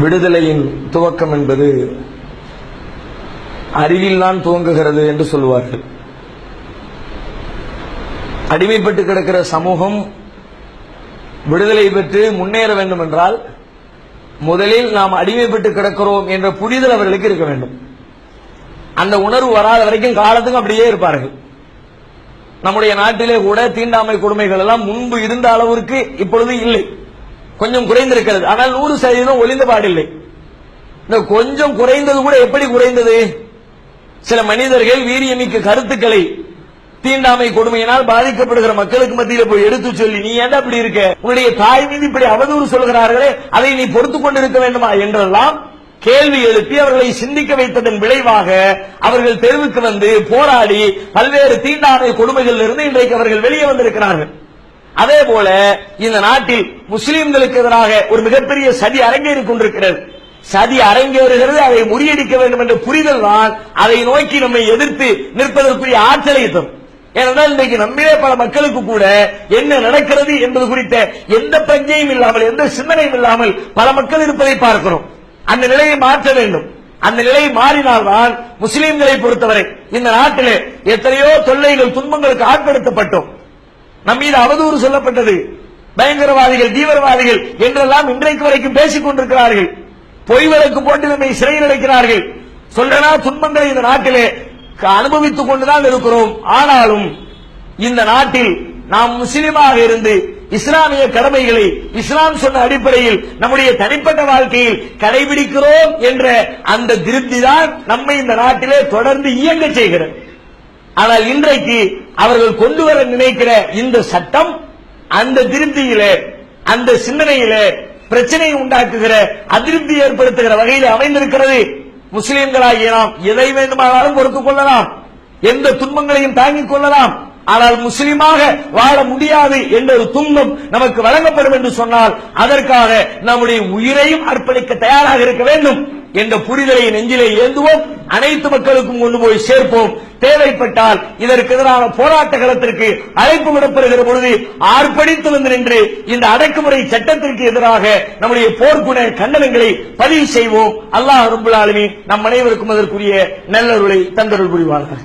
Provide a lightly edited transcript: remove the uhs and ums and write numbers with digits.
விடுதலையின் துவக்கம் என்பது அறிவில் தான் துவங்குகிறது என்று சொல்வார்கள். அடிமைப்பட்டு கிடக்கிற சமூகம் விடுதலை பெற்று முன்னேற வேண்டும் என்றால் முதலில் நாம் அடிமைப்பட்டு கிடக்கிறோம் என்ற புரிதல் அவர்களுக்கு இருக்க வேண்டும். அந்த உணர்வு வராத வரைக்கும் காலத்துக்கும் அப்படியே இருப்பார்கள். நம்முடைய நாட்டிலே கூட தீண்டாமை கொடுமைகள் எல்லாம் முன்பு இருந்த அளவிற்கு இப்பொழுது இல்லை, கொஞ்சம் குறைந்திருக்கிறது. ஆனால் 100% ஒளிந்த பாடில்லை. இந்த கொஞ்சம் குறைந்தது கூட எப்படி குறைந்தது? சில மனிதர்கள் வீரியமிக்க கருத்துக்களை தீண்டாமை கொடுமையினால் பாதிக்கப்படுகிற மக்களுக்கு மத்தியில் போய் எடுத்து சொல்லி, நீ ஏன்டா இப்படி இருக்க, உன்னுடைய தாய் மீது இப்படி அவதூறு சொல்கிறார்களே, அதை நீ பொறுத்துக் கொண்டிருக்க வேண்டுமா என்றெல்லாம் கேள்வி எழுப்பி அவர்களை சிந்திக்க வைத்ததன் விளைவாக அவர்கள் தெருவுக்கு வந்து போராடி பல்வேறு தீண்டாமை கொடுமைகளில் இருந்து இன்றைக்கு அவர்கள் வெளியே வந்திருக்கிறார்கள். அதே போல இந்த நாட்டில் முஸ்லிம்களுக்கு எதிராக ஒரு மிகப்பெரிய சதி அரங்கேறிக் கொண்டிருக்கிறது. சதி அரங்கேறுகிறது, அதை முறியடிக்க வேண்டும் என்ற புரிதல் தான் அதை நோக்கி நம்மை எதிர்த்து நிற்பதற்குரிய ஆற்றலை தரும். ஏனென்றால் இன்றைக்கு நம்மிலே பல மக்களுக்கு கூட என்ன நடக்கிறது என்பது குறித்த எந்த பிரஜையும் இல்லாமல், எந்த சிந்தனையும் இல்லாமல் பல மக்கள் இருப்பதை பார்க்கிறோம். அந்த நிலையை மாற்ற வேண்டும். அந்த நிலை மாறினால்தான் முஸ்லிம்களை பொறுத்தவரை இந்த நாட்டிலே எத்தனையோ தொல்லைகள் துன்பங்களுக்கு ஆட்படுத்தப்பட்டோம். நம் மீது அவதூறு சொல்லப்பட்டது, பயங்கரவாதிகள் தீவிரவாதிகள் என்றெல்லாம் இன்றைக்கு வரைக்கும் பேசிக் கொண்டிருக்கிறார்கள். பொய் வழக்கு போட்டு நம்மை சிறையில் அடைக்கிறார்கள். சொல்றனா துன்பங்களை இந்த நாட்டிலே அனுபவித்துக் கொண்டுதான் இருக்கிறோம். ஆனாலும் இந்த நாட்டில் நாம் முஸ்லிமாக இருந்து இஸ்லாமிய கடமைகளை இஸ்லாம் சொன்ன அடிப்படையில் நம்முடைய தனிப்பட்ட வாழ்க்கையில் கடைபிடிக்கிறோம் என்ற அந்த திருப்தி தான் நம்மை இந்த நாட்டிலே தொடர்ந்து இயங்க செய்கிறது. ஆனால் இன்றைக்கு அவர்கள் கொண்டு வர நினைக்கிற இந்த சட்டம் அந்த திருப்தியிலே, அந்த சிந்தனையிலே பிரச்சனையை உண்டாக்குகிற, அதிருப்தி ஏற்படுத்துகிற வகையில் அமைந்திருக்கிறது. முஸ்லிம்களாகிய நாம் எதை வேண்டுமானாலும் பொறுத்துக் கொள்ளலாம், எந்த துன்பங்களையும் தாங்கிக் கொள்ளலாம். ஆனால் முஸ்லிமாக வாழ முடியாது என்ற ஒரு துன்பம் நமக்கு வழங்கப்படும் என்று சொன்னால் அதற்காக நம்முடைய உயிரையும் அர்ப்பணிக்க தயாராக இருக்க வேண்டும் என்ற புரிதலை நெஞ்சிலே ஏந்துவோம். அனைத்து மக்களுக்கும் கொண்டு போய் சேர்ப்போம். தேவைப்பட்டால் இதற்கு எதிரான போராட்ட களத்திற்கு அழைப்பு விடப்படுகிற பொழுது ஆர்ப்பணித்து வந்து நின்று இந்த அடக்குமுறை சட்டத்திற்கு எதிராக நம்முடைய போர்க்குண கண்டனங்களை பதிவு செய்வோம். அல்லாஹ் ரப்பல் ஆலமீன் நம் அனைவருக்கும் அதற்குரிய நல்லருளை தந்தருள் புரிவார்கள்.